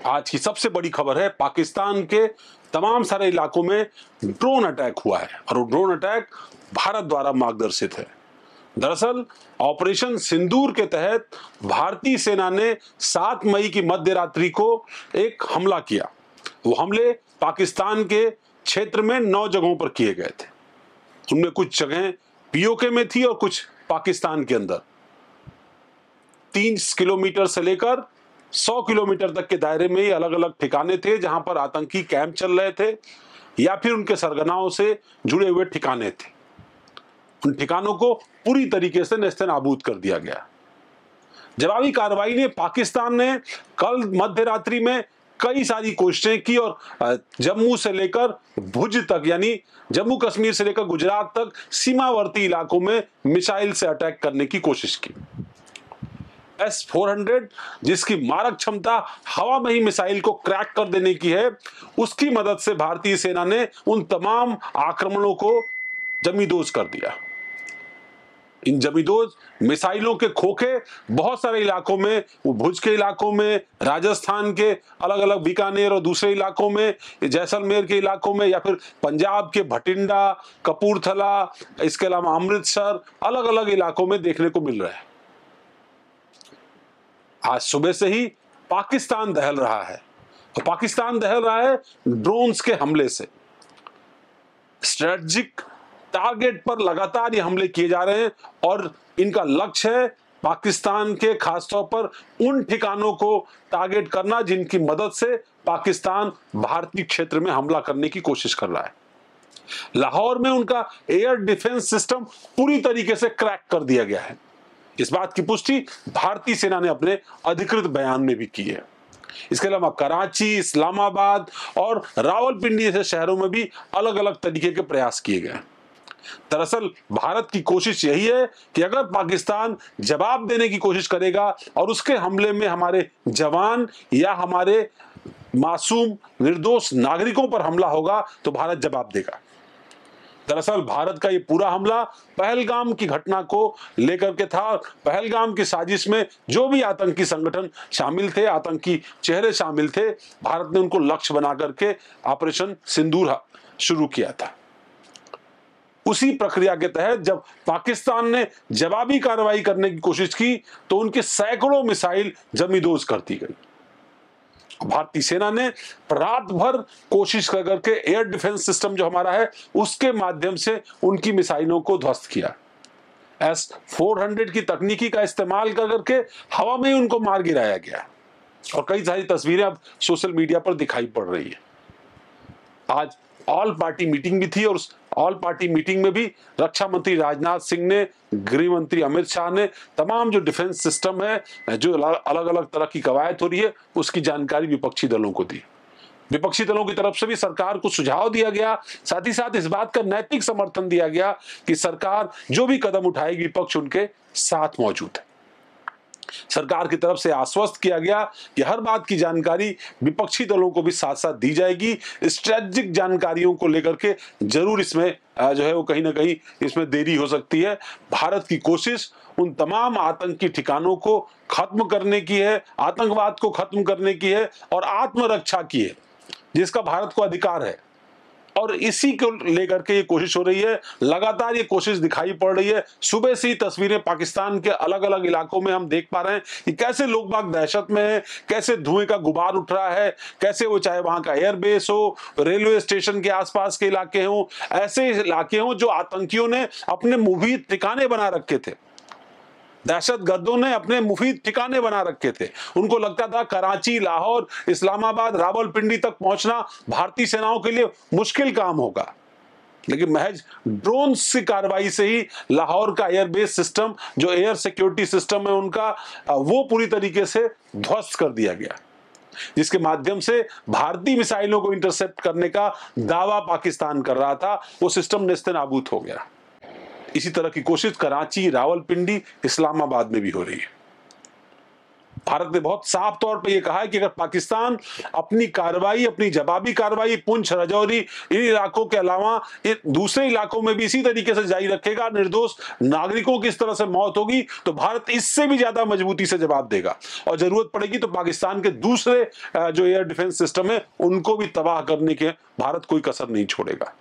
आज की सबसे बड़ी खबर है, पाकिस्तान के तमाम सारे इलाकों में ड्रोन अटैक हुआ है और वो ड्रोन अटैक भारत द्वारा मार्गदर्शित है। दरअसल ऑपरेशन सिंदूर के तहत भारतीय सेना ने 7 मई की मध्य रात्रि को एक हमला किया। वो हमले पाकिस्तान के क्षेत्र में 9 जगहों पर किए गए थे। उनमें कुछ जगहें पीओके में थी और कुछ पाकिस्तान के अंदर। 3 किलोमीटर से लेकर 100 किलोमीटर तक के दायरे में ही अलग अलग ठिकाने थे जहां पर आतंकी कैंप चल रहे थे या फिर उनके सरगनाओं से जुड़े हुए ठिकाने थे। उन ठिकानों को पूरी तरीके से नेस्तनाबूद कर दिया गया। जवाबी कार्रवाई ने पाकिस्तान ने कल मध्य रात्रि में कई सारी कोशिशें की और जम्मू से लेकर भुज तक, यानी जम्मू कश्मीर से लेकर गुजरात तक सीमावर्ती इलाकों में मिसाइल से अटैक करने की कोशिश की। S-400 जिसकी मारक क्षमता हवा में ही मिसाइल को क्रैक कर देने की है, उसकी मदद से भारतीय सेना ने उन तमाम आक्रमणों को जमींदोज कर दिया। इन जमींदोज मिसाइलों के खोखे बहुत सारे इलाकों में, वो भुज के इलाकों में, राजस्थान के अलग अलग बीकानेर और दूसरे इलाकों में, जैसलमेर के इलाकों में, या फिर पंजाब के भटिंडा, कपूरथला, इसके अलावा अमृतसर, अलग अलग इलाकों में देखने को मिल रहा है। आज सुबह से ही पाकिस्तान दहल रहा है और पाकिस्तान दहल रहा है ड्रोन्स के हमले से। स्ट्रेटेजिक टारगेट पर लगातार ये हमले किए जा रहे हैं और इनका लक्ष्य है पाकिस्तान के खासतौर पर उन ठिकानों को टारगेट करना जिनकी मदद से पाकिस्तान भारतीय क्षेत्र में हमला करने की कोशिश कर रहा है। लाहौर में उनका एयर डिफेंस सिस्टम पूरी तरीके से क्रैक कर दिया गया है। इस बात की पुष्टि भारतीय सेना ने अपने अधिकृत बयान में भी की है। इसके अलावा कराची, इस्लामाबाद और रावलपिंडी जैसे शहरों में भी अलग अलग तरीके के प्रयास किए गए। दरअसल भारत की कोशिश यही है कि अगर पाकिस्तान जवाब देने की कोशिश करेगा और उसके हमले में हमारे जवान या हमारे मासूम निर्दोष नागरिकों पर हमला होगा तो भारत जवाब देगा। दरअसल भारत का ये पूरा हमला पहलगाम की घटना को लेकर के था। पहलगाम की साजिश में जो भी आतंकी संगठन शामिल थे, आतंकी चेहरे शामिल थे, भारत ने उनको लक्ष्य बना करके ऑपरेशन सिंदूर शुरू किया था। उसी प्रक्रिया के तहत जब पाकिस्तान ने जवाबी कार्रवाई करने की कोशिश की तो उनके सैकड़ों मिसाइल जमींदोज कर दी गई। भारतीय सेना ने रात भर कोशिश करके एयर डिफेंस सिस्टम जो हमारा है उसके माध्यम से उनकी मिसाइलों को ध्वस्त किया। S-400 की तकनीकी का इस्तेमाल करके हवा में ही उनको मार गिराया गया और कई सारी तस्वीरें अब सोशल मीडिया पर दिखाई पड़ रही है। आज ऑल पार्टी मीटिंग भी थी और उस ऑल पार्टी मीटिंग में भी रक्षा मंत्री राजनाथ सिंह ने, गृह मंत्री अमित शाह ने तमाम जो डिफेंस सिस्टम है, जो अलग अलग तरह की कवायद हो रही है, उसकी जानकारी विपक्षी दलों को दी। विपक्षी दलों की तरफ से भी सरकार को सुझाव दिया गया, साथ ही साथ इस बात का नैतिक समर्थन दिया गया कि सरकार जो भी कदम उठाएगी विपक्ष उनके साथ मौजूद है। सरकार की तरफ से आश्वस्त किया गया कि हर बात की जानकारी विपक्षी दलों को भी साथ साथ दी जाएगी। स्ट्रेटेजिक जानकारियों को लेकर के जरूर इसमें जो है वो कहीं ना कहीं इसमें देरी हो सकती है। भारत की कोशिश उन तमाम आतंकी ठिकानों को खत्म करने की है, आतंकवाद को खत्म करने की है और आत्मरक्षा की है, जिसका भारत को अधिकार है। और इसी को लेकर के ये कोशिश हो रही है। लगातार ये कोशिश दिखाई पड़ रही है। सुबह से ही तस्वीरें पाकिस्तान के अलग अलग इलाकों में हम देख पा रहे हैं कि कैसे लोग बाग दहशत में हैं, कैसे धुएं का गुबार उठ रहा है, कैसे वो चाहे वहां का एयरबेस हो, रेलवे स्टेशन के आसपास के इलाके हों, ऐसे इलाके हों जो आतंकियों ने अपने मुफीद ठिकाने बना रखे थे। दहशतगर्दों ने अपने मुफीद ठिकाने बना रखे थे। उनको लगता था कराची, लाहौर, इस्लामाबाद, रावलपिंडी तक पहुंचना भारतीय सेनाओं के लिए मुश्किल काम होगा, लेकिन महज ड्रोन की कार्रवाई से ही लाहौर का एयरबेस सिस्टम, जो एयर सिक्योरिटी सिस्टम है उनका, वो पूरी तरीके से ध्वस्त कर दिया गया, जिसके माध्यम से भारतीय मिसाइलों को इंटरसेप्ट करने का दावा पाकिस्तान कर रहा था, वो सिस्टम नेस्तनाबूद हो गया। इसी तरह की कोशिश कराची, रावलपिंडी, इस्लामाबाद में भी हो रही है। भारत ने बहुत साफ तौर पे ये कहा है कि अगर पाकिस्तान अपनी कार्रवाई, अपनी जवाबी कार्रवाई पुंछ, राजौरी इन इलाकों के अलावा दूसरे इलाकों में भी इसी तरीके से जारी रखेगा, निर्दोष नागरिकों की इस तरह से मौत होगी, तो भारत इससे भी ज्यादा मजबूती से जवाब देगा और जरूरत पड़ेगी तो पाकिस्तान के दूसरे जो एयर डिफेंस सिस्टम है उनको भी तबाह करने के भारत कोई कसर नहीं छोड़ेगा।